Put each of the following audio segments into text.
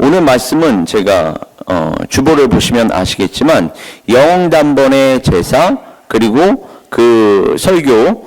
오늘 말씀은 제가 주보를 보시면 아시겠지만 영단번의 제사 그리고 그 설교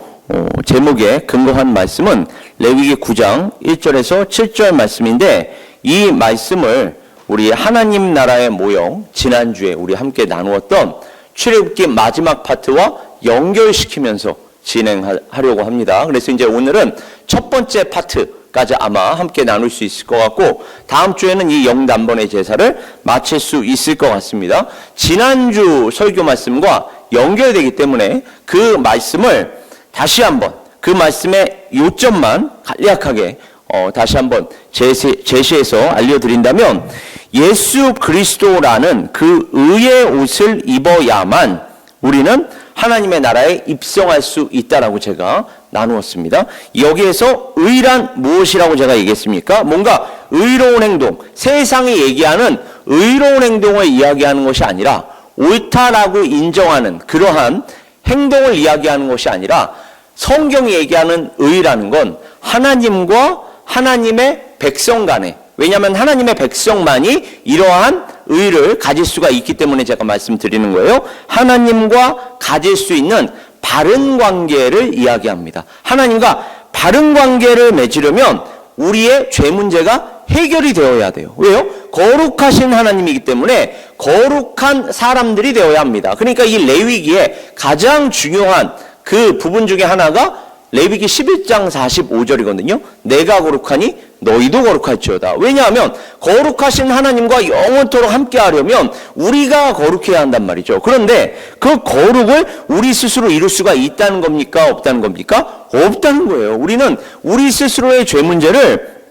제목에 근거한 말씀은 레위기 9장 1절에서 7절 말씀인데, 이 말씀을 우리 하나님 나라의 모형 지난주에 우리 함께 나누었던 출애굽기 마지막 파트와 연결시키면서 진행하려고 합니다. 그래서 이제 오늘은 첫 번째 파트까지 아마 함께 나눌 수 있을 것 같고, 다음 주에는 이 영단번의 제사를 마칠 수 있을 것 같습니다. 지난주 설교 말씀과 연결되기 때문에 그 말씀을 다시 한번, 그 말씀의 요점만 간략하게 다시 한번 제시해서 알려드린다면, 예수 그리스도라는 그 의의 옷을 입어야만 우리는 하나님의 나라에 입성할 수 있다라고 제가 나누었습니다. 여기에서 의란 무엇이라고 제가 얘기했습니까? 뭔가 의로운 행동, 세상이 얘기하는 의로운 행동을 이야기하는 것이 아니라, 옳다라고 인정하는 그러한 행동을 이야기하는 것이 아니라, 성경이 얘기하는 의라는 건 하나님과 하나님의 백성 간에, 왜냐하면 하나님의 백성만이 이러한 의를 가질 수가 있기 때문에 제가 말씀드리는 거예요. 하나님과 가질 수 있는 바른 관계를 이야기합니다. 하나님과 바른 관계를 맺으려면 우리의 죄 문제가 해결이 되어야 돼요. 왜요? 거룩하신 하나님이기 때문에 거룩한 사람들이 되어야 합니다. 그러니까 이 레위기에 가장 중요한 그 부분 중에 하나가 레위기 11장 45절이거든요. 내가 거룩하니 너희도 거룩할지어다. 왜냐하면 거룩하신 하나님과 영원토록 함께 하려면 우리가 거룩해야 한단 말이죠. 그런데 그 거룩을 우리 스스로 이룰 수가 있다는 겁니까? 없다는 겁니까? 없다는 거예요. 우리는 우리 스스로의 죄 문제를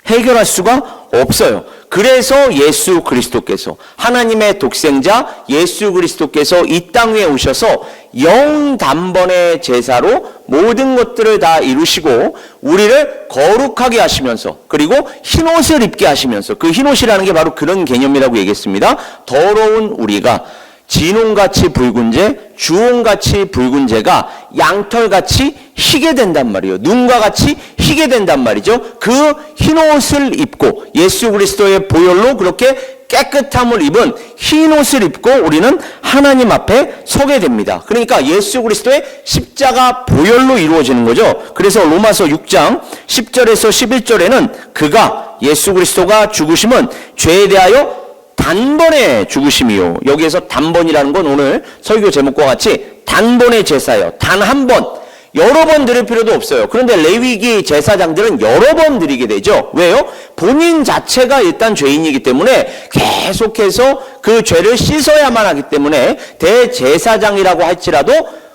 해결할 수가 없어요. 그래서 예수 그리스도께서, 하나님의 독생자 예수 그리스도께서 이 땅 위에 오셔서 영단번의 제사로 모든 것들을 다 이루시고 우리를 거룩하게 하시면서, 그리고 흰옷을 입게 하시면서, 그 흰옷이라는 게 바로 그런 개념이라고 얘기했습니다. 더러운 우리가 진홍같이 붉은 재, 주홍같이 붉은 재가 양털같이 희게 된단 말이에요. 눈과 같이 희게 된단 말이죠. 그 흰옷을 입고, 예수 그리스도의 보혈로 그렇게 깨끗함을 입은 흰옷을 입고 우리는 하나님 앞에 서게 됩니다. 그러니까 예수 그리스도의 십자가 보혈로 이루어지는 거죠. 그래서 로마서 6장 10절에서 11절에는 그가, 예수 그리스도가 죽으심은 죄에 대하여 단번에 죽으심이요. 여기에서 단번이라는 건 오늘 설교 제목과 같이 단번의 제사예요. 단 한 번, 여러 번 드릴 필요도 없어요. 그런데 레위기 제사장들은 여러 번 드리게 되죠. 왜요? 본인 자체가 일단 죄인이기 때문에 계속해서 그 죄를 씻어야만 하기 때문에 대제사장이라고 할지라도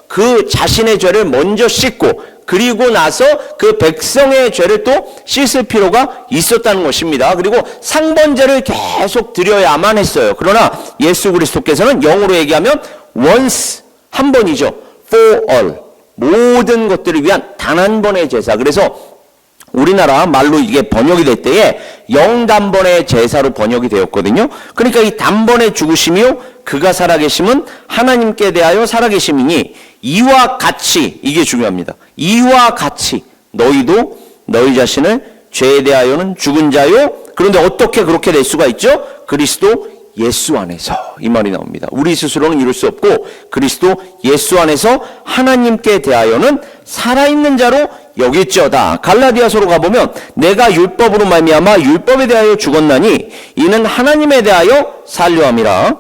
그 자신의 죄를 먼저 씻고, 그리고 나서 그 백성의 죄를 또 씻을 필요가 있었다는 것입니다. 그리고 상번제를 계속 드려야만 했어요. 그러나 예수 그리스도께서는 영어로 얘기하면 once, 한 번이죠. for all, 모든 것들을 위한 단 한 번의 제사. 그래서 우리나라 말로 이게 번역이 될 때에 영단번의 제사로 번역이 되었거든요. 그러니까 이 단번의 죽으심이요 그가 살아계심은 하나님께 대하여 살아계심이니, 이와 같이, 이게 중요합니다. 이와 같이 너희도 너희 자신을 죄에 대하여는 죽은 자요. 그런데 어떻게 그렇게 될 수가 있죠? 그리스도 예수 안에서, 이 말이 나옵니다. 우리 스스로는 이룰 수 없고 그리스도 예수 안에서 하나님께 대하여는 살아있는 자로 여길지어다. 갈라디아서로 가보면 내가 율법으로 말미암아 율법에 대하여 죽었나니 이는 하나님에 대하여 살려 함이라.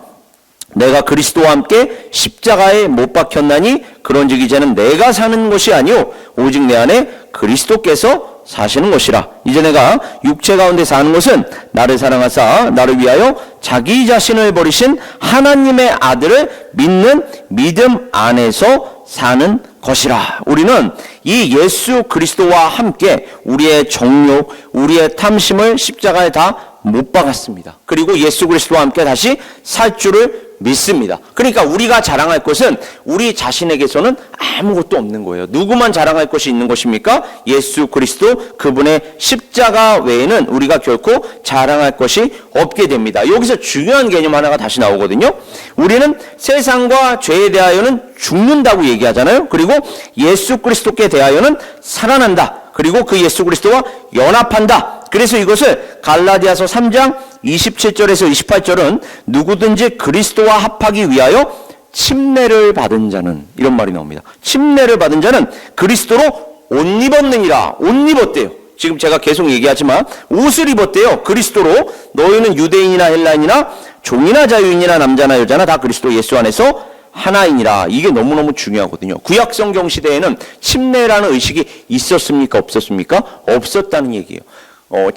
내가 그리스도와 함께 십자가에 못 박혔나니 그런즉 이제는 내가 사는 것이 아니요 오직 내 안에 그리스도께서 사시는 것이라. 이제 내가 육체 가운데 사는 것은 나를 사랑하사 나를 위하여 자기 자신을 버리신 하나님의 아들을 믿는 믿음 안에서 사는 것이라. 우리는 이 예수 그리스도와 함께 우리의 정욕, 우리의 탐심을 십자가에 다 못 박았습니다. 그리고 예수 그리스도와 함께 다시 살 줄을 믿습니다. 그러니까 우리가 자랑할 것은 우리 자신에게서는 아무것도 없는 거예요. 누구만 자랑할 것이 있는 것입니까? 예수 그리스도, 그분의 십자가 외에는 우리가 결코 자랑할 것이 없게 됩니다. 여기서 중요한 개념 하나가 다시 나오거든요. 우리는 세상과 죄에 대하여는 죽는다고 얘기하잖아요. 그리고 예수 그리스도께 대하여는 살아난다. 그리고 그 예수 그리스도와 연합한다. 그래서 이것을 갈라디아서 3장 27절에서 28절은 누구든지 그리스도와 합하기 위하여 침례를 받은 자는, 이런 말이 나옵니다. 침례를 받은 자는 그리스도로 옷 입었느니라. 옷 입었대요. 지금 제가 계속 얘기하지만 옷을 입었대요. 그리스도로. 너희는 유대인이나 헬라인이나 종이나 자유인이나 남자나 여자나 다 그리스도 예수 안에서 하나이니라. 이게 너무너무 중요하거든요. 구약 성경 시대에는 침례라는 의식이 있었습니까? 없었습니까? 없었다는 얘기예요.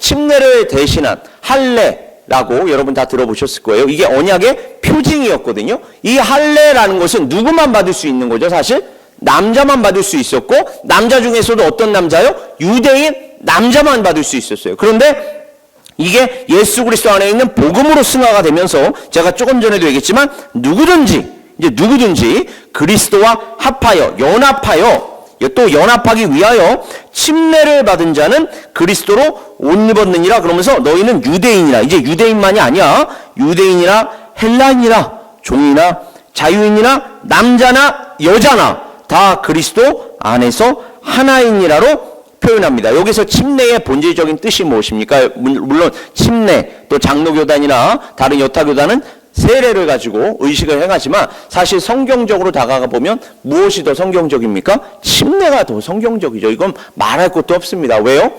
침례를 대신한 할례라고 여러분 다 들어보셨을 거예요. 이게 언약의 표징이었거든요. 이 할례라는 것은 누구만 받을 수 있는 거죠? 사실 남자만 받을 수 있었고, 남자 중에서도 어떤 남자요? 유대인 남자만 받을 수 있었어요. 그런데 이게 예수 그리스도 안에 있는 복음으로 승화가 되면서 제가 조금 전에도 얘기했지만 누구든지 그리스도와 합하여 연합하여 또 연합하기 위하여 침례를 받은 자는 그리스도로 옷 입었느니라. 그러면서 너희는 유대인이라. 이제 유대인만이 아니야. 유대인이나 헬라인이나 종이나 자유인이나 남자나 여자나 다 그리스도 안에서 하나이니라로 표현합니다. 여기서 침례의 본질적인 뜻이 무엇입니까? 물론 침례, 또 장로교단이나 다른 여타교단은 세례를 가지고 의식을 행하지만 사실 성경적으로 다가가 보면 무엇이 더 성경적입니까? 침례가 더 성경적이죠. 이건 말할 것도 없습니다. 왜요?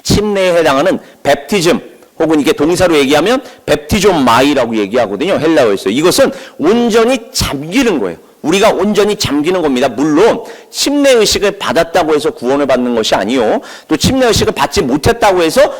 침례에 해당하는 베프티즘, 혹은 이게 동사로 얘기하면 베프티존마이라고 얘기하거든요. 헬라어에서. 이것은 온전히 잠기는 거예요. 우리가 온전히 잠기는 겁니다. 물론 침례 의식을 받았다고 해서 구원을 받는 것이 아니요. 또 침례 의식을 받지 못했다고 해서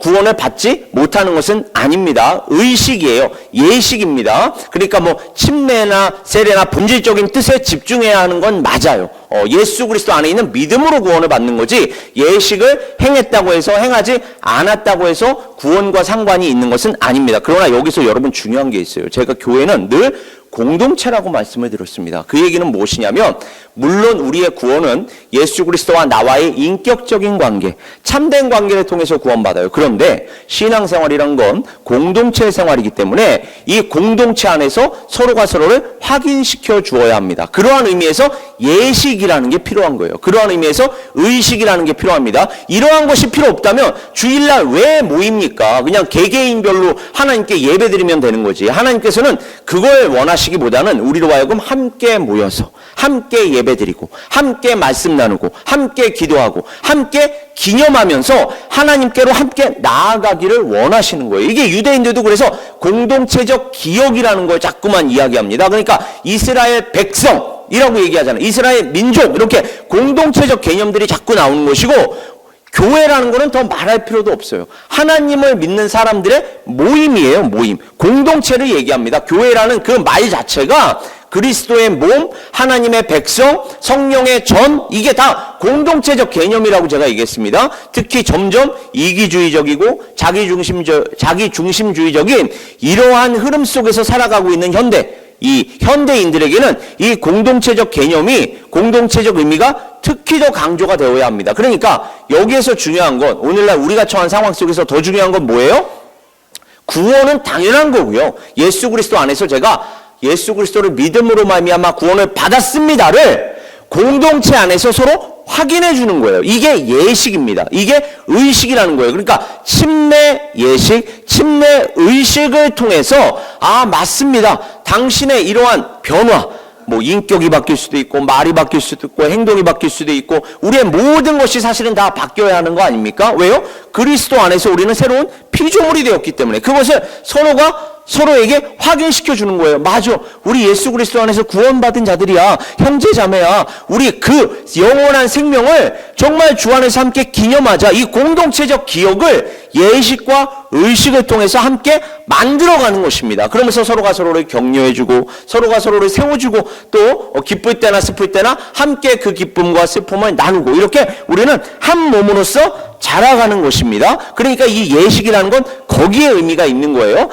구원을 받지 못하는 것은 아닙니다. 의식이에요. 예식입니다. 그러니까 뭐 침례나 세례나 본질적인 뜻에 집중해야 하는 건 맞아요. 예수 그리스도 안에 있는 믿음으로 구원을 받는 거지, 예식을 행했다고 해서 행하지 않았다고 해서 구원과 상관이 있는 것은 아닙니다. 그러나 여기서 여러분 중요한 게 있어요. 제가 교회는 늘 공동체라고 말씀을 드렸습니다. 그 얘기는 무엇이냐면, 물론 우리의 구원은 예수 그리스도와 나와의 인격적인 관계, 참된 관계를 통해서 구원받아요. 그런데 신앙생활이란 건 공동체 생활이기 때문에 이 공동체 안에서 서로가 서로를 확인시켜 주어야 합니다. 그러한 의미에서 예식이라는 게 필요한 거예요. 그러한 의미에서 의식이라는 게 필요합니다. 이러한 것이 필요 없다면 주일날 왜 모입니까? 그냥 개개인별로 하나님께 예배드리면 되는 거지. 하나님께서는 그걸 원하시기보다는 우리로 하여금 함께 모여서 함께 예배드리고 함께 말씀 나누고 함께 기도하고 함께 기념하면서 하나님께로 함께 나아가기를 원하시는 거예요. 이게 유대인들도 그래서 공동체적 기억이라는 걸 자꾸만 이야기합니다. 그러니까 이스라엘 백성이라고 얘기하잖아요. 이스라엘 민족, 이렇게 공동체적 개념들이 자꾸 나오는 것이고, 교회라는 거는 더 말할 필요도 없어요. 하나님을 믿는 사람들의 모임이에요. 모임. 공동체를 얘기합니다. 교회라는 그 말 자체가 그리스도의 몸, 하나님의 백성, 성령의 전, 이게 다 공동체적 개념이라고 제가 얘기했습니다. 특히 점점 이기주의적이고 자기중심주의적인 이러한 흐름 속에서 살아가고 있는 이 현대인들에게는 이 공동체적 개념이, 공동체적 의미가 특히 더 강조가 되어야 합니다. 그러니까 여기에서 중요한 건, 오늘날 우리가 처한 상황 속에서 더 중요한 건 뭐예요? 구원은 당연한 거고요. 예수 그리스도 안에서 제가 예수 그리스도를 믿음으로 말미암아 구원을 받았습니다를 공동체 안에서 서로 확인해 주는 거예요. 이게 예식입니다. 이게 의식이라는 거예요. 그러니까 침례 예식, 침례 의식을 통해서 맞습니다. 당신의 이러한 변화, 뭐 인격이 바뀔 수도 있고 말이 바뀔 수도 있고 행동이 바뀔 수도 있고 우리의 모든 것이 사실은 다 바뀌어야 하는 거 아닙니까? 왜요? 그리스도 안에서 우리는 새로운 피조물이 되었기 때문에 그것을 서로에게 확인시켜 주는 거예요. 맞아, 우리 예수 그리스도 안에서 구원받은 자들이야, 형제 자매야. 우리 그 영원한 생명을 정말 주 안에서 함께 기념하자. 이 공동체적 기억을 예식과 의식을 통해서 함께 만들어가는 것입니다. 그러면서 서로가 서로를 격려해주고 서로가 서로를 세워주고 또 기쁠 때나 슬플 때나 함께 그 기쁨과 슬픔을 나누고, 이렇게 우리는 한 몸으로서 자라가는 것입니다. 그러니까 이 예식이라는 건 거기에 의미가 있는 거예요.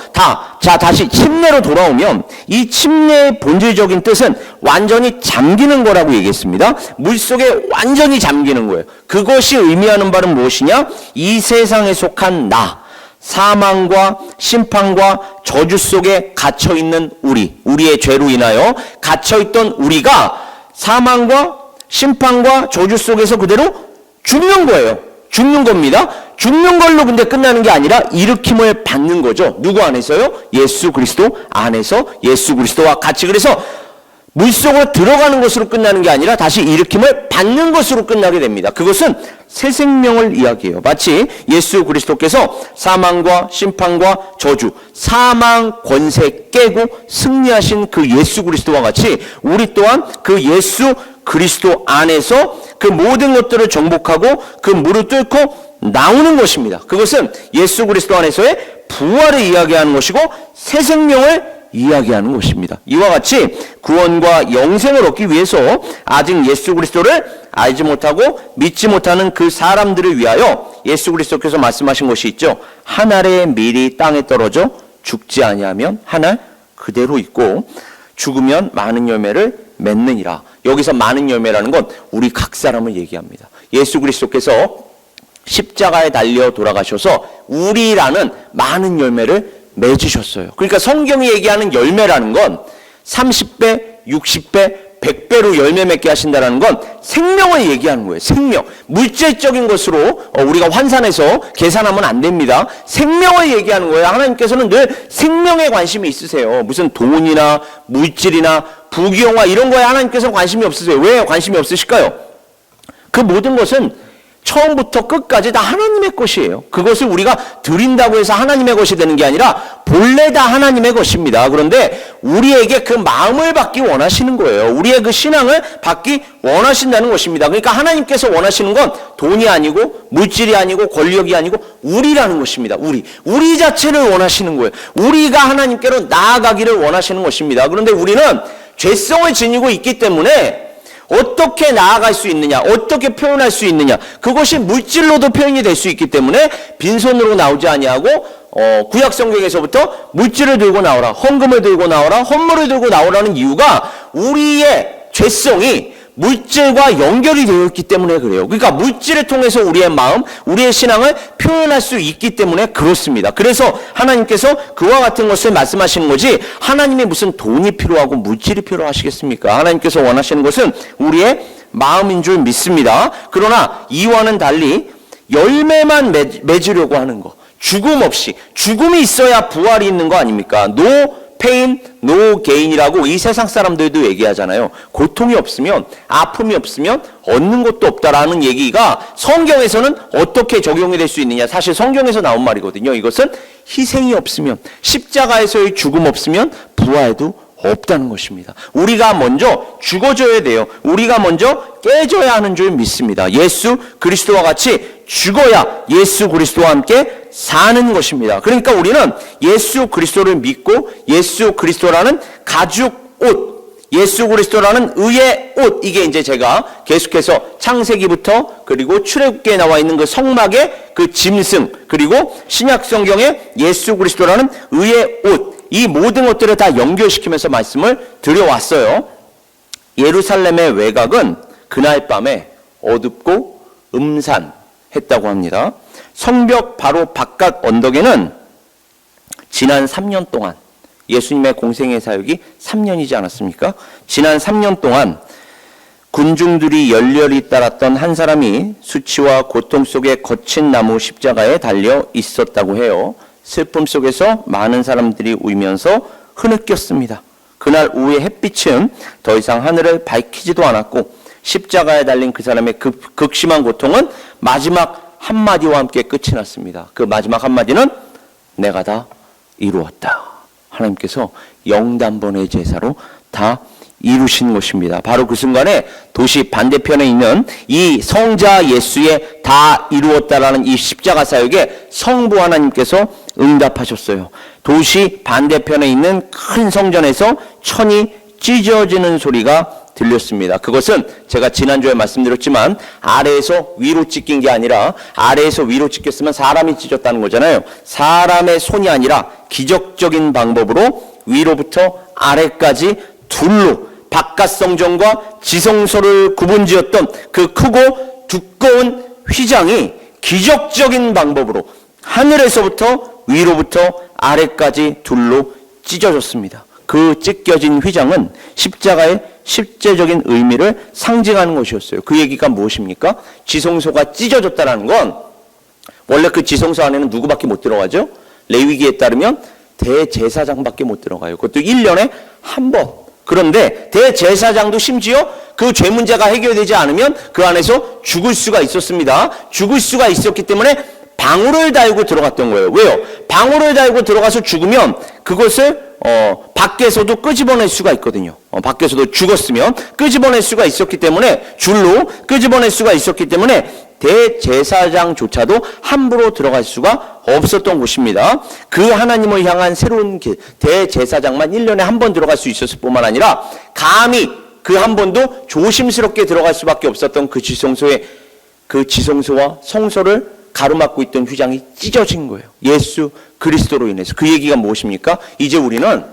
자, 다시 침례로 돌아오면 이 침례의 본질적인 뜻은 완전히 잠기는 거라고 얘기했습니다. 물속에 완전히 잠기는 거예요. 그것이 의미하는 바는 무엇이냐? 이 세상에 속한 나, 사망과 심판과 저주 속에 갇혀있는 우리의 죄로 인하여 갇혀있던 우리가 사망과 심판과 저주 속에서 그대로 죽는 거예요. 죽는 겁니다. 죽는 걸로 근데 끝나는 게 아니라 일으킴을 받는 거죠. 누구 안에서요? 예수 그리스도 안에서 예수 그리스도와 같이. 그래서 물속으로 들어가는 것으로 끝나는 게 아니라 다시 일으킴을 받는 것으로 끝나게 됩니다. 그것은 새 생명을 이야기해요. 마치 예수 그리스도께서 사망과 심판과 저주, 사망 권세 깨고 승리하신 그 예수 그리스도와 같이 우리 또한 그 예수 그리스도 안에서 그 모든 것들을 정복하고 그 물을 뚫고 나오는 것입니다. 그것은 예수 그리스도 안에서의 부활을 이야기하는 것이고 새 생명을 이야기하는 것입니다. 이와 같이 구원과 영생을 얻기 위해서 아직 예수 그리스도를 알지 못하고 믿지 못하는 그 사람들을 위하여 예수 그리스도께서 말씀하신 것이 있죠. 한 알의 밀이 땅에 떨어져 죽지 아니하면 한 알 그대로 있고 죽으면 많은 열매를 맺느니라. 여기서 많은 열매라는 건 우리 각 사람을 얘기합니다. 예수 그리스도께서 십자가에 달려 돌아가셔서 우리라는 많은 열매를 맺으셨어요. 그러니까 성경이 얘기하는 열매라는 건 30배, 60배, 100배로 열매 맺게 하신다는 건 생명을 얘기하는 거예요. 생명. 물질적인 것으로 우리가 환산해서 계산하면 안 됩니다. 생명을 얘기하는 거예요. 하나님께서는 늘 생명에 관심이 있으세요. 무슨 돈이나 물질이나 부귀영화 이런 거에 하나님께서는 관심이 없으세요. 왜 관심이 없으실까요? 그 모든 것은 처음부터 끝까지 다 하나님의 것이에요. 그것을 우리가 드린다고 해서 하나님의 것이 되는 게 아니라 본래 다 하나님의 것입니다. 그런데 우리에게 그 마음을 받기 원하시는 거예요. 우리의 그 신앙을 받기 원하신다는 것입니다. 그러니까 하나님께서 원하시는 건 돈이 아니고 물질이 아니고 권력이 아니고 우리라는 것입니다. 우리 자체를 원하시는 거예요. 우리가 하나님께로 나아가기를 원하시는 것입니다. 그런데 우리는 죄성을 지니고 있기 때문에 어떻게 나아갈 수 있느냐, 어떻게 표현할 수 있느냐, 그것이 물질로도 표현이 될 수 있기 때문에 빈손으로 나오지 아니하고 구약 성경에서부터 물질을 들고 나오라, 헌금을 들고 나오라, 헌물을 들고 나오라는 이유가 우리의 죄성이 물질과 연결이 되어 있기 때문에 그래요. 그러니까 물질을 통해서 우리의 마음, 우리의 신앙을 표현할 수 있기 때문에 그렇습니다. 그래서 하나님께서 그와 같은 것을 말씀하시는 거지 하나님이 무슨 돈이 필요하고 물질이 필요하시겠습니까? 하나님께서 원하시는 것은 우리의 마음인 줄 믿습니다. 그러나 이와는 달리 열매만 맺으려고 하는 거, 죽음 없이, 죽음이 있어야 부활이 있는 거 아닙니까? No pain, no gain이라고 이 세상 사람들도 얘기하잖아요. 고통이 없으면, 아픔이 없으면 얻는 것도 없다라는 얘기가 성경에서는 어떻게 적용이 될 수 있느냐. 사실 성경에서 나온 말이거든요. 이것은 희생이 없으면, 십자가에서의 죽음 없으면 부활도 없다는 것입니다. 우리가 먼저 죽어져야 돼요. 우리가 먼저 깨져야 하는 줄 믿습니다. 예수 그리스도와 같이 죽어야 예수 그리스도와 함께 사는 것입니다. 그러니까 우리는 예수 그리스도를 믿고 예수 그리스도라는 가죽 옷, 예수 그리스도라는 의의 옷, 이게 이제 제가 계속해서 창세기부터 그리고 출애굽기에 나와 있는 그 성막의 그 짐승, 그리고 신약 성경에 예수 그리스도라는 의의 옷, 이 모든 것들을 다 연결시키면서 말씀을 드려왔어요. 예루살렘의 외곽은 그날 밤에 어둡고 음산했다고 합니다. 성벽 바로 바깥 언덕에는 지난 3년 동안, 예수님의 공생의 사역이 3년이지 않았습니까? 지난 3년 동안 군중들이 열렬히 따랐던 한 사람이 수치와 고통 속에 거친 나무 십자가에 달려 있었다고 해요. 슬픔 속에서 많은 사람들이 울면서 흐느꼈습니다. 그날 오후의 햇빛은 더 이상 하늘을 밝히지도 않았고 십자가에 달린 그 사람의 극심한 고통은 마지막 한마디와 함께 끝이 났습니다. 그 마지막 한마디는 내가 다 이루었다. 하나님께서 영단번의 제사로 다 이루신 것입니다. 바로 그 순간에 도시 반대편에 있는 이 성자 예수의 다 이루었다라는 이 십자가 사역에 성부 하나님께서 응답하셨어요. 도시 반대편에 있는 큰 성전에서 천이 찢어지는 소리가 들렸습니다. 그것은 제가 지난주에 말씀드렸지만 아래에서 위로 찢긴 게 아니라, 아래에서 위로 찢겼으면 사람이 찢었다는 거잖아요. 사람의 손이 아니라 기적적인 방법으로 위로부터 아래까지 둘로 바깥 성전과 지성소를 구분지었던 그 크고 두꺼운 휘장이 기적적인 방법으로 하늘에서부터 위로부터 아래까지 둘로 찢어졌습니다. 그 찢겨진 휘장은 십자가의 실제적인 의미를 상징하는 것이었어요. 그 얘기가 무엇입니까? 지성소가 찢어졌다는 건 원래 그 지성소 안에는 누구밖에 못 들어가죠? 레위기에 따르면 대제사장밖에 못 들어가요. 그것도 1년에 한 번. 그런데 대제사장도 심지어 그 죄 문제가 해결되지 않으면 그 안에서 죽을 수가 있었습니다. 죽을 수가 있었기 때문에 방울을 달고 들어갔던 거예요. 왜요? 방울을 달고 들어가서 죽으면 그것을 밖에서도 끄집어낼 수가 있거든요. 밖에서도 죽었으면 끄집어낼 수가 있었기 때문에 줄로 끄집어낼 수가 있었기 때문에 대제사장조차도 함부로 들어갈 수가 없었던 곳입니다. 그 하나님을 향한 새로운 길, 대제사장만 1년에 한 번 들어갈 수 있었을 뿐만 아니라 감히 그 한 번도 조심스럽게 들어갈 수밖에 없었던 그 지성소와 성소를 가로막고 있던 휘장이 찢어진 거예요. 예수 그리스도로 인해서. 그 얘기가 무엇입니까? 이제 우리는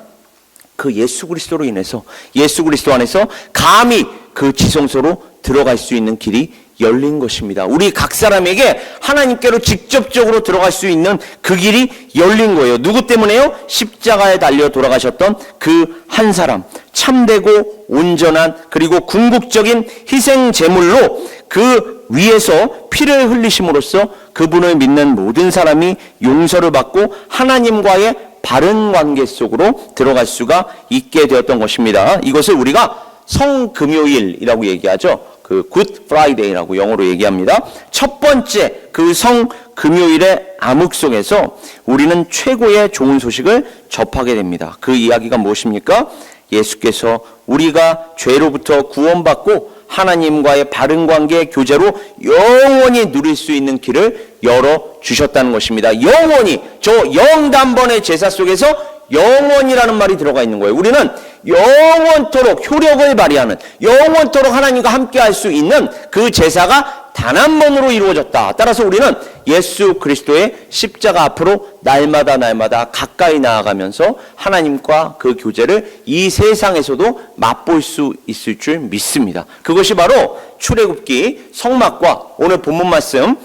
그 예수 그리스도로 인해서 예수 그리스도 안에서 감히 그 지성소로 들어갈 수 있는 길이 열린 것입니다. 우리 각 사람에게 하나님께로 직접적으로 들어갈 수 있는 그 길이 열린 거예요. 누구 때문에요? 십자가에 달려 돌아가셨던 그 한 사람. 참되고 온전한 그리고 궁극적인 희생 제물로 그 위에서 피를 흘리심으로써 그분을 믿는 모든 사람이 용서를 받고 하나님과의 바른 관계 속으로 들어갈 수가 있게 되었던 것입니다. 이것을 우리가 성금요일이라고 얘기하죠. 그 굿 프라이데이라고 영어로 얘기합니다. 첫 번째 그 성금요일의 암흑 속에서 우리는 최고의 좋은 소식을 접하게 됩니다. 그 이야기가 무엇입니까? 예수께서 우리가 죄로부터 구원받고 하나님과의 바른 관계 교제로 영원히 누릴 수 있는 길을 열어주셨다는 것입니다. 영원히, 저 영단번의 제사 속에서 영원이라는 말이 들어가 있는 거예요. 우리는 영원토록 효력을 발휘하는, 영원토록 하나님과 함께 할 수 있는 그 제사가 단 한 번으로 이루어졌다. 따라서 우리는 예수 그리스도의 십자가 앞으로 날마다 가까이 나아가면서 하나님과 그 교제를 이 세상에서도 맛볼 수 있을 줄 믿습니다. 그것이 바로 출애굽기 성막과 오늘 본문 말씀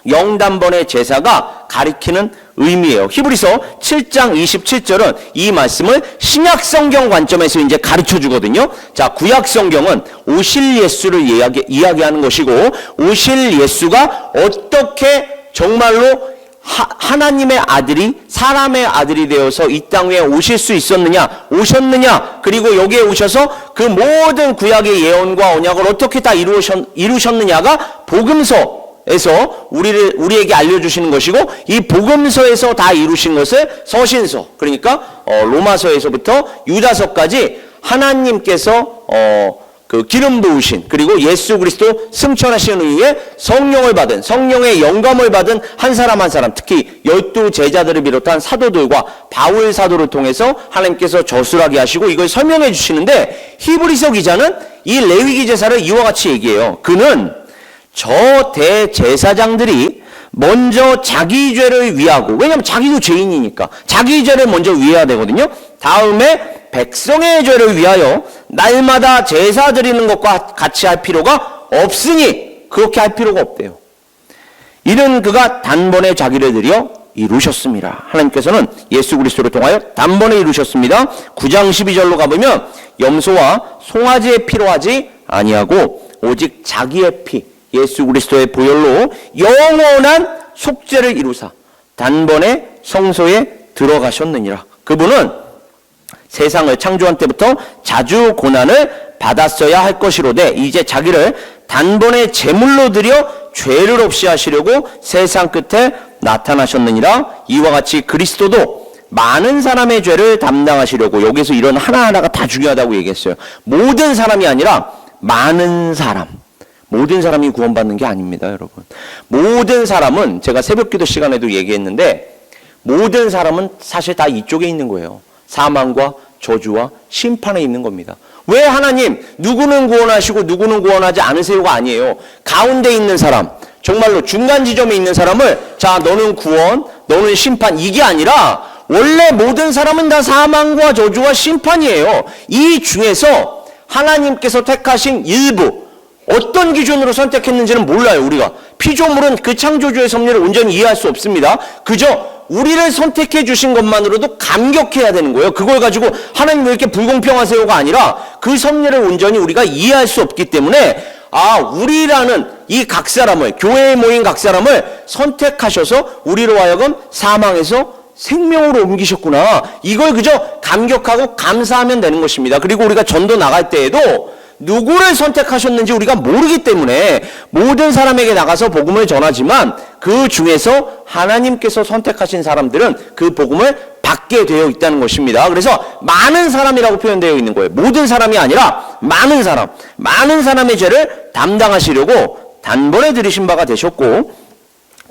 영단번의 제사가 가리키는 의미예요. 히브리서 7장 27절은 이 말씀을 신약성경 관점에서 이제 가르쳐 주거든요. 자, 구약성경은 오실 예수를 이야기하는 것이고, 오실 예수가 어떻게 정말로 하나님의 아들이 사람의 아들이 되어서 이 땅 위에 오실 수 있었느냐, 오셨느냐, 그리고 여기에 오셔서 그 모든 구약의 예언과 언약을 어떻게 다 이루셨느냐가 복음서에서 우리에게 알려주시는 것이고, 이 복음서에서 다 이루신 것을 서신서, 그러니까 로마서에서부터 유다서까지 하나님께서 그 기름 부으신, 그리고 예수 그리스도 승천하신 후에 성령을 받은, 성령의 영감을 받은 한 사람 한 사람, 특히 12 제자들을 비롯한 사도들과 바울 사도를 통해서 하나님께서 저술하게 하시고 이걸 설명해 주시는데, 히브리서 기자는 이 레위기 제사를 이와 같이 얘기해요. 그는 저 대제사장들이 먼저 자기 죄를 위하고, 왜냐하면 자기도 죄인이니까 자기 죄를 먼저 위해야 되거든요. 다음에 백성의 죄를 위하여 날마다 제사 드리는 것과 같이 할 필요가 없으니 그렇게 할 필요가 없대요. 이는 그가 단번에 자기를 드려 이루셨습니다. 하나님께서는 예수 그리스도를 통하여 단번에 이루셨습니다. 9장 12절로 가보면 염소와 송아지의 피로 하지 아니하고 오직 자기의 피, 예수 그리스도의 보혈로 영원한 속죄를 이루사 단번에 성소에 들어가셨느니라. 그분은 세상을 창조한 때부터 자주 고난을 받았어야 할 것이로되 이제 자기를 단번에 제물로 드려 죄를 없이 하시려고 세상 끝에 나타나셨느니라. 이와 같이 그리스도도 많은 사람의 죄를 담당하시려고, 여기서 이런 하나하나가 다 중요하다고 얘기했어요. 모든 사람이 아니라 많은 사람, 모든 사람이 구원받는 게 아닙니다, 여러분. 모든 사람은, 제가 새벽기도 시간에도 얘기했는데, 모든 사람은 사실 다 이쪽에 있는 거예요. 사망과 저주와 심판에 있는 겁니다. 왜 하나님 누구는 구원하시고 누구는 구원하지 않으세요가 아니에요. 가운데 있는 사람, 정말로 중간 지점에 있는 사람을 자 너는 구원, 너는 심판, 이게 아니라 원래 모든 사람은 다 사망과 저주와 심판이에요. 이 중에서 하나님께서 택하신 일부, 어떤 기준으로 선택했는지는 몰라요, 우리가. 피조물은 그 창조주의 섭리를 온전히 이해할 수 없습니다. 그저 우리를 선택해 주신 것만으로도 감격해야 되는 거예요. 그걸 가지고 하나님 왜 이렇게 불공평하세요가 아니라 그 섭리를 온전히 우리가 이해할 수 없기 때문에 우리라는 이 각 사람을, 교회에 모인 각 사람을 선택하셔서 우리로 하여금 사망에서 생명으로 옮기셨구나. 이걸 그저 감격하고 감사하면 되는 것입니다. 그리고 우리가 전도 나갈 때에도 누구를 선택하셨는지 우리가 모르기 때문에 모든 사람에게 나가서 복음을 전하지만 그 중에서 하나님께서 선택하신 사람들은 그 복음을 받게 되어 있다는 것입니다. 그래서 많은 사람이라고 표현되어 있는 거예요. 모든 사람이 아니라 많은 사람, 많은 사람의 죄를 담당하시려고 단번에 들이신 바가 되셨고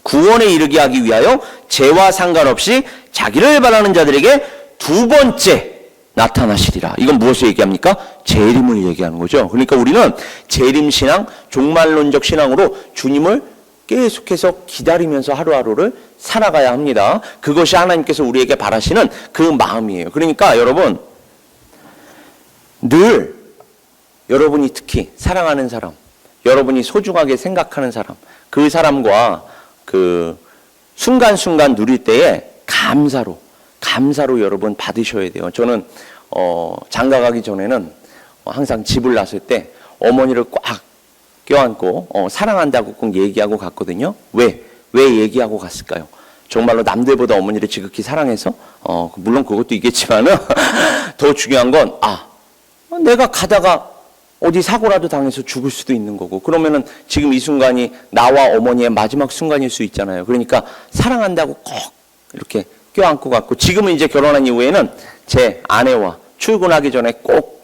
구원에 이르게 하기 위하여 죄와 상관없이 자기를 바라는 자들에게 두 번째 나타나시리라. 이건 무엇을 얘기합니까? 재림을 얘기하는 거죠. 그러니까 우리는 재림신앙, 종말론적 신앙으로 주님을 계속해서 기다리면서 하루하루를 살아가야 합니다. 그것이 하나님께서 우리에게 바라시는 그 마음이에요. 그러니까 여러분, 늘 여러분이 특히 사랑하는 사람, 여러분이 소중하게 생각하는 사람, 그 사람과 그 순간순간 누릴 때에 감사로 여러분 받으셔야 돼요. 저는 장가 가기 전에는 항상 집을 나설 때 어머니를 꽉 껴안고 사랑한다고 꼭 얘기하고 갔거든요. 왜 얘기하고 갔을까요? 정말로 남들보다 어머니를 지극히 사랑해서 물론 그것도 있겠지만은 더 중요한 건 내가 가다가 어디 사고라도 당해서 죽을 수도 있는 거고, 그러면은 지금 이 순간이 나와 어머니의 마지막 순간일 수 있잖아요. 그러니까 사랑한다고 꼭 이렇게 껴안고 갔고, 지금은 이제 결혼한 이후에는 제 아내와 출근하기 전에 꼭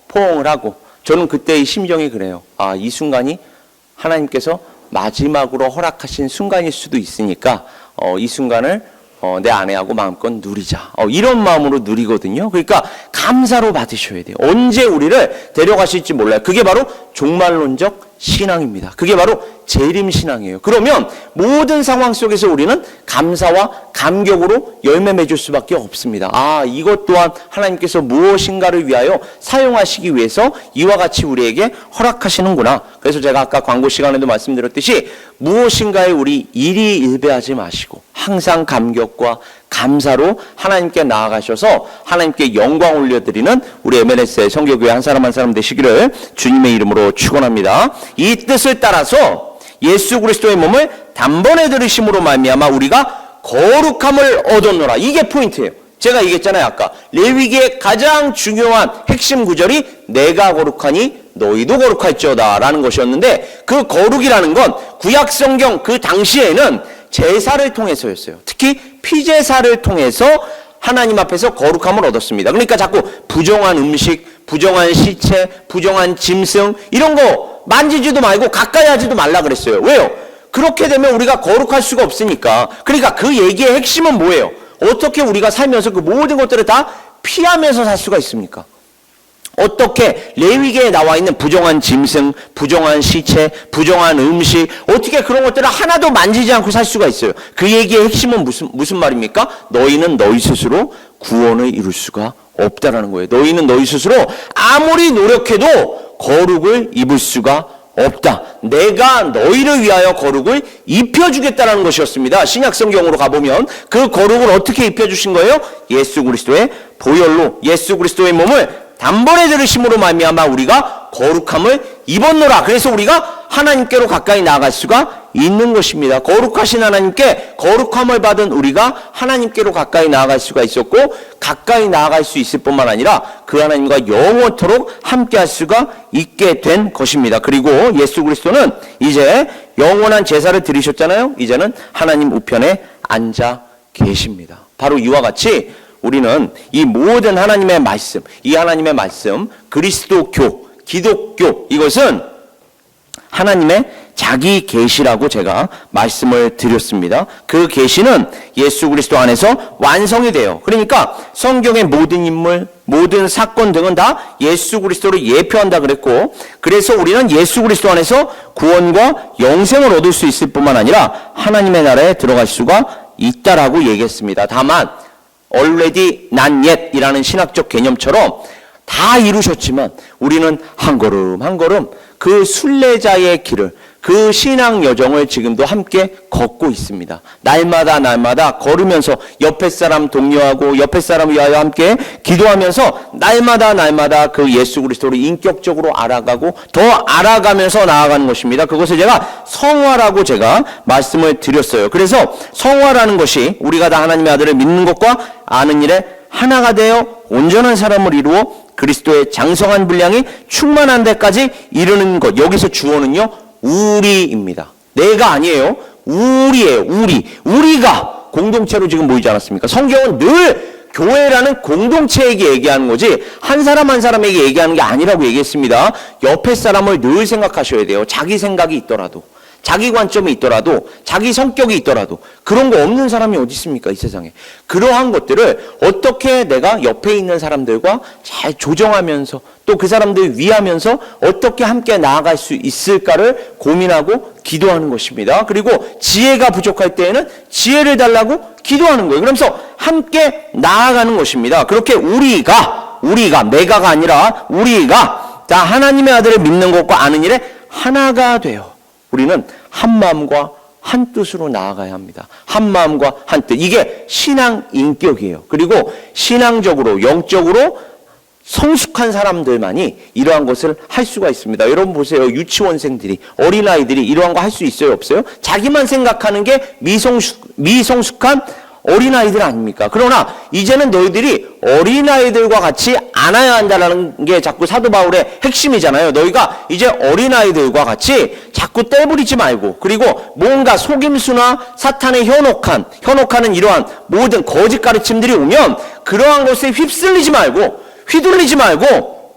포옹을 하고, 저는 그때의 심정이 그래요. 이 순간이 하나님께서 마지막으로 허락하신 순간일 수도 있으니까 이 순간을 내 아내하고 마음껏 누리자. 이런 마음으로 누리거든요. 그러니까 감사로 받으셔야 돼요. 언제 우리를 데려가실지 몰라요. 그게 바로 종말론적 신앙입니다. 그게 바로 재림신앙이에요. 그러면 모든 상황 속에서 우리는 감사와 감격으로 열매 맺을 수밖에 없습니다. 이것 또한 하나님께서 무엇인가를 위하여 사용하시기 위해서 이와 같이 우리에게 허락하시는구나. 그래서 제가 아까 광고 시간에도 말씀드렸듯이 무엇인가에 우리 일희일비하지 마시고 항상 감격과 감사로 하나님께 나아가셔서 하나님께 영광 올려드리는 우리 MNS의 성교교회 한 사람 한 사람 되시기를 주님의 이름으로 축원합니다. 이 뜻을 따라서 예수 그리스도의 몸을 단번에 들으심으로 말미암아 우리가 거룩함을 얻었노라. 이게 포인트예요. 제가 얘기했잖아요. 아까 레위기의 가장 중요한 핵심 구절이 내가 거룩하니 너희도 거룩할지어다 라는 것이었는데, 그 거룩이라는 건 구약성경 그 당시에는 제사를 통해서였어요. 특히 피제사를 통해서 하나님 앞에서 거룩함을 얻었습니다. 그러니까 자꾸 부정한 음식, 부정한 시체, 부정한 짐승 이런 거 만지지도 말고 가까이 하지도 말라 그랬어요. 왜요? 그렇게 되면 우리가 거룩할 수가 없으니까. 그러니까 그 얘기의 핵심은 뭐예요? 어떻게 우리가 살면서 그 모든 것들을 다 피하면서 살 수가 있습니까? 어떻게 레위기에 나와 있는 부정한 짐승, 부정한 시체, 부정한 음식, 어떻게 그런 것들을 하나도 만지지 않고 살 수가 있어요? 그 얘기의 핵심은 무슨 말입니까? 너희는 너희 스스로 구원을 이룰 수가 없다라는 거예요. 너희는 너희 스스로 아무리 노력해도 거룩을 입을 수가 없다. 내가 너희를 위하여 거룩을 입혀주겠다라는 것이었습니다. 신약성경으로 가보면 그 거룩을 어떻게 입혀주신 거예요? 예수 그리스도의 보혈로 예수 그리스도의 몸을 단번에 들으심으로 말미암아 우리가 거룩함을 입었노라. 그래서 우리가 하나님께로 가까이 나아갈 수가 있는 것입니다. 거룩하신 하나님께 거룩함을 받은 우리가 하나님께로 가까이 나아갈 수가 있었고, 가까이 나아갈 수 있을 뿐만 아니라 그 하나님과 영원토록 함께할 수가 있게 된 것입니다. 그리고 예수 그리스도는 이제 영원한 제사를 드리셨잖아요. 이제는 하나님 우편에 앉아 계십니다. 바로 이와 같이 우리는 이 모든 하나님의 말씀, 이 하나님의 말씀, 그리스도교, 기독교, 이것은 하나님의 자기 계시라고 제가 말씀을 드렸습니다. 그 계시는 예수 그리스도 안에서 완성이 돼요. 그러니까 성경의 모든 인물, 모든 사건 등은 다 예수 그리스도를 예표한다 그랬고, 그래서 우리는 예수 그리스도 안에서 구원과 영생을 얻을 수 있을 뿐만 아니라 하나님의 나라에 들어갈 수가 있다라고 얘기했습니다. 다만 already not yet 이라는 신학적 개념처럼 다 이루셨지만 우리는 한 걸음 한 걸음 그 순례자의 길을, 그 신앙 여정을 지금도 함께 걷고 있습니다. 날마다 걸으면서 옆에 사람 독려하고 옆에 사람 위하여 함께 기도하면서 날마다 그 예수 그리스도를 인격적으로 알아가고 더 알아가면서 나아가는 것입니다. 그것을 제가 성화라고 제가 말씀을 드렸어요. 그래서 성화라는 것이 우리가 다 하나님의 아들을 믿는 것과 아는 일에 하나가 되어 온전한 사람을 이루어 그리스도의 장성한 분량이 충만한 데까지 이르는 것. 여기서 주어는요, 우리입니다. 내가 아니에요. 우리예요. 우리가 공동체로 지금 모이지 않았습니까? 성경은 늘 교회라는 공동체에게 얘기하는 거지 한 사람 한 사람에게 얘기하는 게 아니라고 얘기했습니다. 옆에 사람을 늘 생각하셔야 돼요. 자기 생각이 있더라도, 자기 관점이 있더라도, 자기 성격이 있더라도 그런 거 없는 사람이 어디 있습니까? 이 세상에. 그러한 것들을 어떻게 내가 옆에 있는 사람들과 잘 조정하면서 또 그 사람들 위하면서 어떻게 함께 나아갈 수 있을까를 고민하고 기도하는 것입니다. 그리고 지혜가 부족할 때에는 지혜를 달라고 기도하는 거예요. 그러면서 함께 나아가는 것입니다. 그렇게 우리가 내가가 아니라 우리가 다 하나님의 아들을 믿는 것과 아는 일에 하나가 돼요. 우리는 한 마음과 한 뜻으로 나아가야 합니다. 한 마음과 한 뜻. 이게 신앙 인격이에요. 그리고 신앙적으로, 영적으로 성숙한 사람들만이 이러한 것을 할 수가 있습니다. 여러분 보세요. 유치원생들이, 어린아이들이 이러한 거 할 수 있어요? 없어요? 자기만 생각하는 게 미성숙한 어린아이들 아닙니까? 그러나 이제는 너희들이 어린아이들과 같이 안아야 한다는 게 자꾸 사도 바울의 핵심이잖아요. 너희가 이제 어린아이들과 같이 자꾸 떼부리지 말고, 그리고 뭔가 속임수나 사탄의 현혹하는 이러한 모든 거짓 가르침들이 오면 그러한 것에 휩쓸리지 말고, 휘둘리지 말고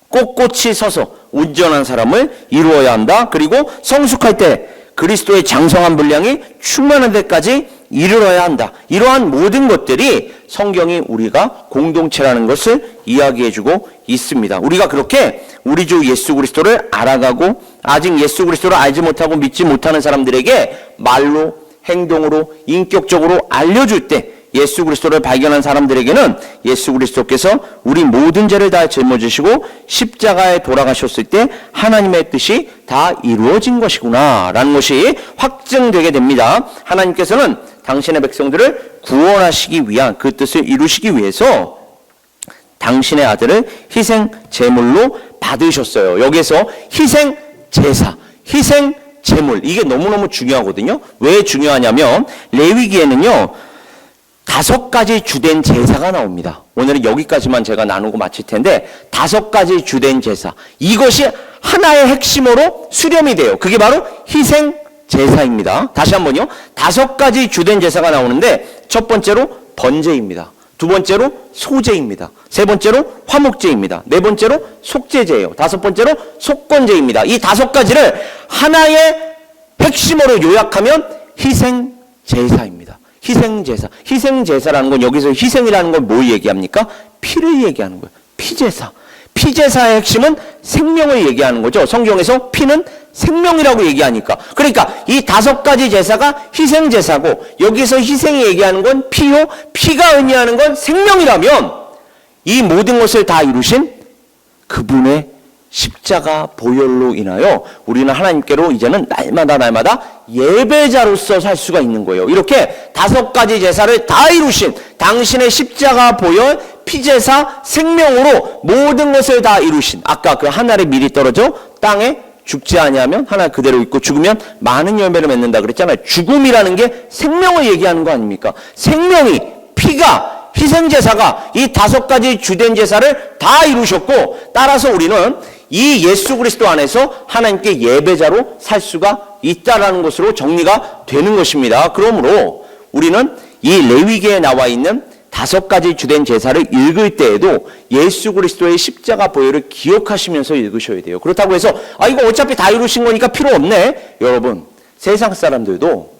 꼿꼿이 서서 온전한 사람을 이루어야 한다. 그리고 성숙할 때 그리스도의 장성한 분량이 충만한 데까지 이르러야 한다. 이러한 모든 것들이 성경이 우리가 공동체라는 것을 이야기해주고 있습니다. 우리가 그렇게 우리 주 예수 그리스도를 알아가고 아직 예수 그리스도를 알지 못하고 믿지 못하는 사람들에게 말로, 행동으로, 인격적으로 알려줄 때 예수 그리스도를 발견한 사람들에게는 예수 그리스도께서 우리 모든 죄를 다 짊어지시고 십자가에 돌아가셨을 때 하나님의 뜻이 다 이루어진 것이구나 라는 것이 확증되게 됩니다. 하나님께서는 당신의 백성들을 구원하시기 위한 그 뜻을 이루시기 위해서 당신의 아들을 희생 제물로 받으셨어요. 여기서 희생 제사, 희생 제물, 이게 너무너무 중요하거든요. 왜 중요하냐면 레위기에는요 5가지 주된 제사가 나옵니다. 오늘은 여기까지만 제가 나누고 마칠 텐데 5가지 주된 제사, 이것이 하나의 핵심으로 수렴이 돼요. 그게 바로 희생 제사입니다. 다시 한번요. 5가지 주된 제사가 나오는데 첫 번째로 번제입니다. 두 번째로 소제입니다. 세 번째로 화목제입니다. 네 번째로 속죄제예요. 다섯 번째로 속건제입니다. 이 5가지를 하나의 핵심으로 요약하면 희생 제사입니다. 희생제사. 희생제사라는 건 여기서 희생이라는 건 뭘 얘기합니까? 피를 얘기하는 거예요. 피제사. 피제사의 핵심은 생명을 얘기하는 거죠. 성경에서 피는 생명이라고 얘기하니까. 그러니까 이 5가지 제사가 희생제사고 여기서 희생이 얘기하는 건 피요. 피가 의미하는 건 생명이라면 이 모든 것을 다 이루신 그분의 십자가 보혈로 인하여 우리는 하나님께로 이제는 날마다 예배자로서 살 수가 있는 거예요. 이렇게 5가지 제사를 다 이루신 당신의 십자가 보혈, 피제사, 생명으로 모든 것을 다 이루신, 아까 그 한 알이 미리 떨어져 땅에 죽지 아니하면 하나 그대로 있고 죽으면 많은 열매를 맺는다 그랬잖아요. 죽음이라는 게 생명을 얘기하는 거 아닙니까? 생명이, 피가, 희생제사가 이 5가지 주된 제사를 다 이루셨고, 따라서 우리는 이 예수 그리스도 안에서 하나님께 예배자로 살 수가 있다라는 것으로 정리가 되는 것입니다. 그러므로 우리는 이 레위기에 나와 있는 5가지 주된 제사를 읽을 때에도 예수 그리스도의 십자가 보혈을 기억하시면서 읽으셔야 돼요. 그렇다고 해서 이거 어차피 다 이루신 거니까 필요 없네. 여러분, 세상 사람들도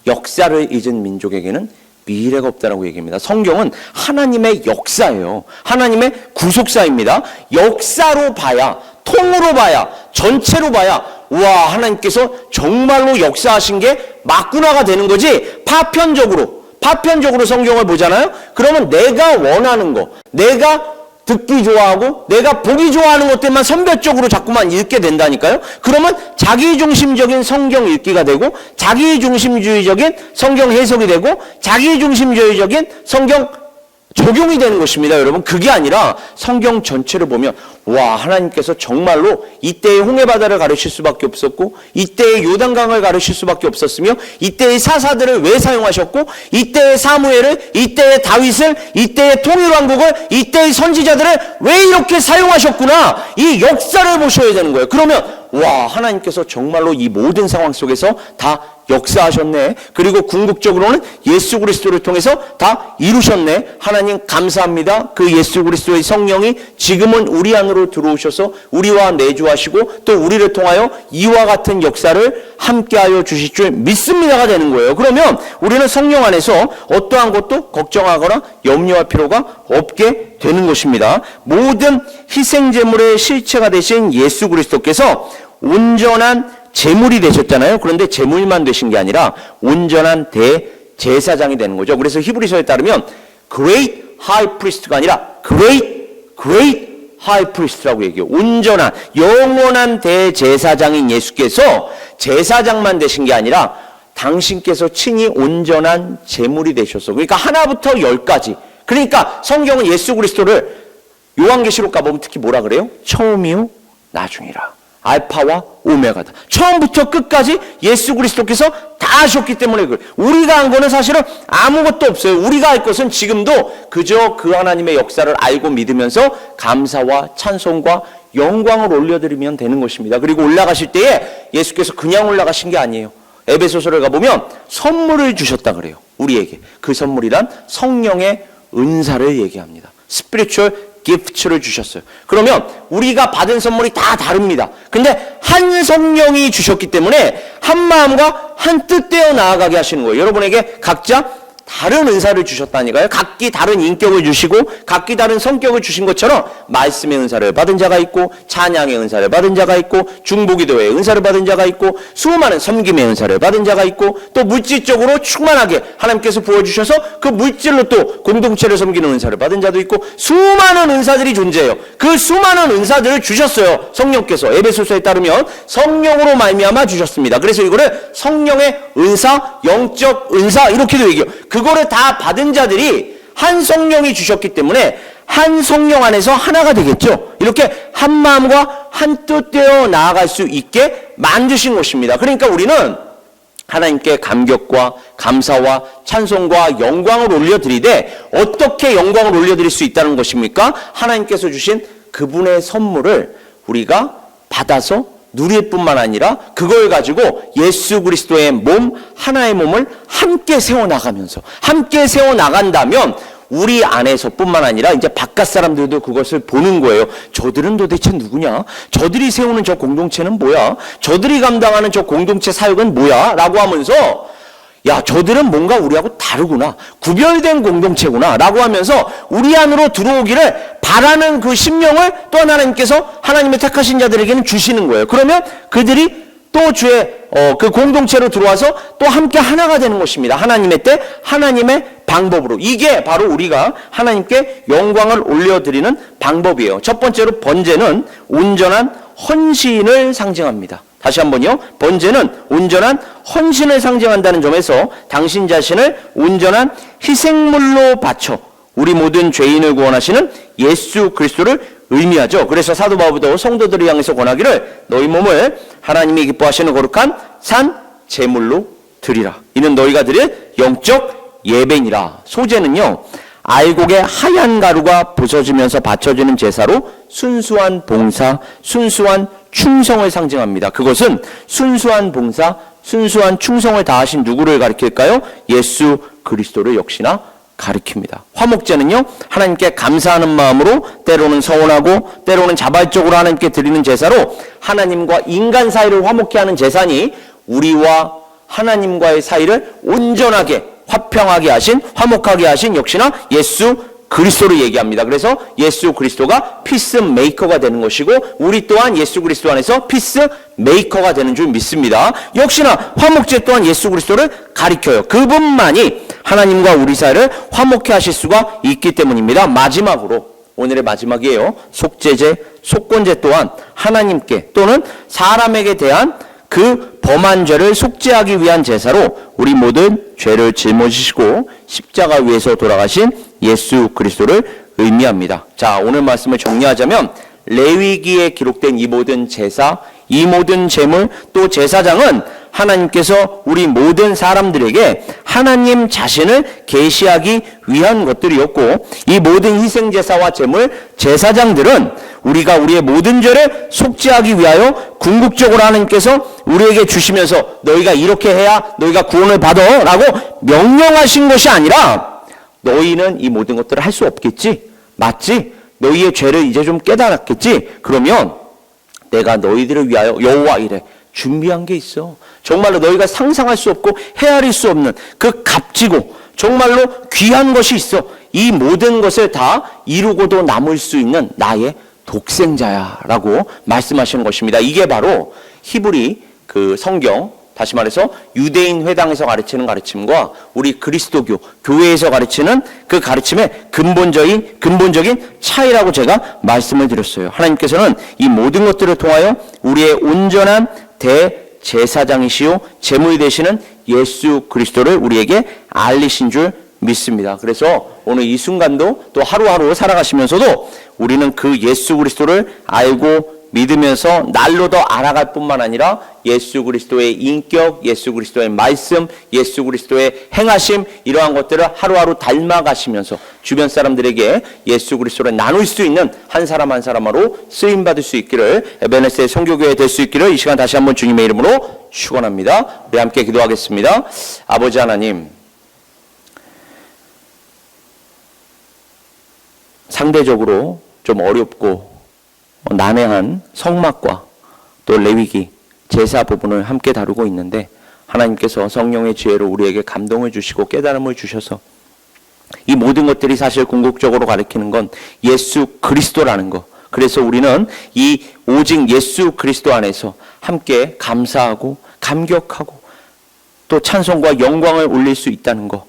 역사를 잊은 민족에게는 미래가 없다라고 얘기합니다. 성경은 하나님의 역사예요. 하나님의 구속사입니다. 역사로 봐야, 통으로 봐야, 전체로 봐야 우와, 하나님께서 정말로 역사하신 게 맞구나가 되는 거지. 파편적으로 성경을 보잖아요. 그러면 내가 원하는 거, 내가 듣기 좋아하고 내가 보기 좋아하는 것들만 선별적으로 자꾸만 읽게 된다니까요. 그러면 자기중심적인 성경 읽기가 되고 자기중심주의적인 성경 해석이 되고 자기중심주의적인 성경 적용이 되는 것입니다. 여러분, 그게 아니라 성경 전체를 보면 와, 하나님께서 정말로 이때의 홍해바다를 가르칠 수밖에 없었고 이때의 요단강을 가르칠 수밖에 없었으며 이때의 사사들을 왜 사용하셨고 이때의 사무엘을, 이때의 다윗을, 이때의 통일왕국을, 이때의 선지자들을 왜 이렇게 사용하셨구나, 이 역사를 보셔야 되는 거예요. 그러면 와, 하나님께서 정말로 이 모든 상황 속에서 다 역사하셨네. 그리고 궁극적으로는 예수 그리스도를 통해서 다 이루셨네. 하나님 감사합니다. 그 예수 그리스도의 성령이 지금은 우리 안으로 들어오셔서 우리와 내주하시고 또 우리를 통하여 이와 같은 역사를 함께하여 주실 줄 믿습니다가 되는 거예요. 그러면 우리는 성령 안에서 어떠한 것도 걱정하거나 염려할 필요가 없게 되는 것입니다. 모든 희생제물의 실체가 되신 예수 그리스도께서 온전한 제물이 되셨잖아요. 그런데 제물만 되신 게 아니라 온전한 대제사장이 되는 거죠. 그래서 히브리서에 따르면 Great High Priest가 아니라 Great High Priest라고 얘기해요. 온전한 영원한 대제사장인 예수께서 제사장만 되신 게 아니라 당신께서 친히 온전한 제물이 되셨어. 그러니까 하나부터 10까지. 그러니까 성경은 예수 그리스도를 요한계시록 가보면 특히 뭐라 그래요? 처음이요 나중이라. 알파와 오메가다. 처음부터 끝까지 예수 그리스도께서 다 하셨기 때문에 그래요. 우리가 한 거는 사실은 아무것도 없어요. 우리가 할 것은 지금도 그저 그 하나님의 역사를 알고 믿으면서 감사와 찬송과 영광을 올려드리면 되는 것입니다. 그리고 올라가실 때에 예수께서 그냥 올라가신 게 아니에요. 에베소서를 가보면 선물을 주셨다 그래요. 우리에게. 그 선물이란 성령의 은사를 얘기합니다. 스피리추얼 기프트를 주셨어요. 그러면 우리가 받은 선물이 다 다릅니다. 근데 한 성령이 주셨기 때문에 한 마음과 한 뜻대어 나아가게 하시는 거예요. 여러분에게 각자 다른 은사를 주셨다니까요. 각기 다른 인격을 주시고 각기 다른 성격을 주신 것처럼 말씀의 은사를 받은 자가 있고 찬양의 은사를 받은 자가 있고 중보기도의 은사를 받은 자가 있고 수많은 섬김의 은사를 받은 자가 있고 또 물질적으로 충만하게 하나님께서 부어주셔서 그 물질로 또 공동체를 섬기는 은사를 받은 자도 있고 수많은 은사들이 존재해요. 그 수많은 은사들을 주셨어요. 성령께서 에베소서에 따르면 성령으로 말미암아 주셨습니다. 그래서 이거를 성령의 은사, 영적 은사 이렇게도 얘기해요. 그거를 다 받은 자들이 한 성령이 주셨기 때문에 한 성령 안에서 하나가 되겠죠. 이렇게 한 마음과 한 뜻대어 나아갈 수 있게 만드신 것입니다. 그러니까 우리는 하나님께 감격과 감사와 찬송과 영광을 올려드리되 어떻게 영광을 올려드릴 수 있다는 것입니까? 하나님께서 주신 그분의 선물을 우리가 받아서 누릴 뿐만 아니라 그걸 가지고 예수 그리스도의 몸, 하나의 몸을 함께 세워나가면서 함께 세워나간다면 우리 안에서뿐만 아니라 이제 바깥 사람들도 그것을 보는 거예요. 저들은 도대체 누구냐? 저들이 세우는 저 공동체는 뭐야? 저들이 감당하는 저 공동체 사역은 뭐야? 라고 하면서 야, 저들은 뭔가 우리하고 다르구나. 구별된 공동체구나. 라고 하면서 우리 안으로 들어오기를 바라는 그 심령을 또 하나님께서 하나님의 택하신 자들에게는 주시는 거예요. 그러면 그들이 또 주의 그 공동체로 들어와서 또 함께 하나가 되는 것입니다. 하나님의 때, 하나님의 방법으로. 이게 바로 우리가 하나님께 영광을 올려드리는 방법이에요. 첫 번째로 번제는 온전한 헌신을 상징합니다. 다시 한번요. 번제는 온전한 헌신을 상징한다는 점에서 당신 자신을 온전한 희생물로 바쳐 우리 모든 죄인을 구원하시는 예수 그리스도를 의미하죠. 그래서 사도 바울도 성도들을 향해서 권하기를 너희 몸을 하나님이 기뻐하시는 거룩한 산 제물로 드리라. 이는 너희가 드릴 영적 예배니라. 소제는요. 알곡의 하얀 가루가 부서지면서 바쳐지는 제사로 순수한 봉사, 순수한 충성을 상징합니다. 그것은 순수한 봉사, 순수한 충성을 다하신 누구를 가리킬까요? 예수 그리스도를 역시나 가리킵니다. 화목제는요, 하나님께 감사하는 마음으로 때로는 서운하고 때로는 자발적으로 하나님께 드리는 제사로 하나님과 인간 사이를 화목케 하는 제사니 우리와 하나님과의 사이를 온전하게 화평하게 하신, 화목하게 하신 역시나 예수 그리스도를 얘기합니다. 그래서 예수 그리스도가 피스 메이커가 되는 것이고 우리 또한 예수 그리스도 안에서 피스 메이커가 되는 줄 믿습니다. 역시나 화목제 또한 예수 그리스도를 가리켜요. 그분만이 하나님과 우리 사이를 화목케 하실 수가 있기 때문입니다. 마지막으로 오늘의 마지막이에요. 속죄제, 속건제 또한 하나님께 또는 사람에게 대한 그 범한 죄를 속죄하기 위한 제사로 우리 모든 죄를 짊어지시고 십자가 위에서 돌아가신 예수 그리스도를 의미합니다. 자, 오늘 말씀을 정리하자면 레위기에 기록된 이 모든 제사, 이 모든 제물, 또 제사장은 하나님께서 우리 모든 사람들에게 하나님 자신을 계시하기 위한 것들이었고, 이 모든 희생제사와 제물, 제사장들은 우리가 우리의 모든 죄를 속죄하기 위하여 궁극적으로 하나님께서 우리에게 주시면서 너희가 이렇게 해야 너희가 구원을 받아 라고 명령하신 것이 아니라, 너희는 이 모든 것들을 할 수 없겠지? 맞지? 너희의 죄를 이제 좀 깨달았겠지? 그러면 내가 너희들을 위하여 여호와 이래 준비한 게 있어. 정말로 너희가 상상할 수 없고 헤아릴 수 없는 그 값지고 정말로 귀한 것이 있어. 이 모든 것을 다 이루고도 남을 수 있는 나의 독생자야 라고 말씀하시는 것입니다. 이게 바로 히브리 그 성경, 다시 말해서 유대인 회당에서 가르치는 가르침과 우리 그리스도교, 교회에서 가르치는 그 가르침의 근본적인 차이라고 제가 말씀을 드렸어요. 하나님께서는 이 모든 것들을 통하여 우리의 온전한 대제사장이시요 제물이 되시는 예수 그리스도를 우리에게 알리신 줄 믿습니다. 그래서 오늘 이 순간도 또 하루하루 살아가시면서도 우리는 그 예수 그리스도를 알고 믿으면서 날로 더 알아갈 뿐만 아니라 예수 그리스도의 인격, 예수 그리스도의 말씀, 예수 그리스도의 행하심, 이러한 것들을 하루하루 닮아가시면서 주변 사람들에게 예수 그리스도를 나눌 수 있는 한 사람 한 사람으로 쓰임받을 수 있기를, 에베네스의 선교교회 될 수 있기를 이 시간 다시 한번 주님의 이름으로 축원합니다. 우리 함께 기도하겠습니다. 아버지 하나님, 상대적으로 좀 어렵고 난해한 성막과 또 레위기, 제사 부분을 함께 다루고 있는데, 하나님께서 성령의 지혜로 우리에게 감동을 주시고 깨달음을 주셔서 이 모든 것들이 사실 궁극적으로 가리키는 건 예수 그리스도라는 것, 그래서 우리는 이 오직 예수 그리스도 안에서 함께 감사하고 감격하고 또 찬송과 영광을 올릴 수 있다는 것,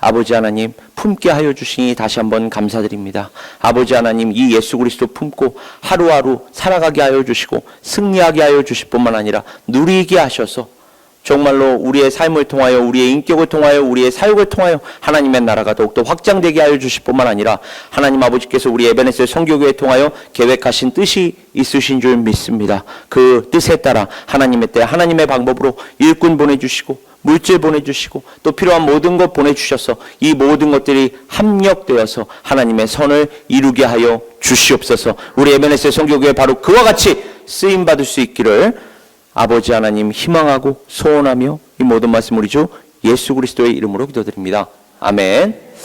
아버지 하나님 품게 하여 주시니 다시 한번 감사드립니다. 아버지 하나님, 이 예수 그리스도 품고 하루하루 살아가게 하여 주시고 승리하게 하여 주실 뿐만 아니라 누리게 하셔서 정말로 우리의 삶을 통하여, 우리의 인격을 통하여, 우리의 사역을 통하여 하나님의 나라가 더욱더 확장되게 하여 주실 뿐만 아니라 하나님 아버지께서 우리 에베네스 선교교회 통하여 계획하신 뜻이 있으신 줄 믿습니다. 그 뜻에 따라 하나님의 때 하나님의 방법으로 일꾼 보내주시고 물질 보내주시고 또 필요한 모든 것 보내주셔서 이 모든 것들이 합력되어서 하나님의 선을 이루게 하여 주시옵소서. 우리 에베네스 선교교회 바로 그와 같이 쓰임받을 수 있기를 아버지 하나님 희망하고 소원하며 이 모든 말씀 우리 주 예수 그리스도의 이름으로 기도드립니다. 아멘.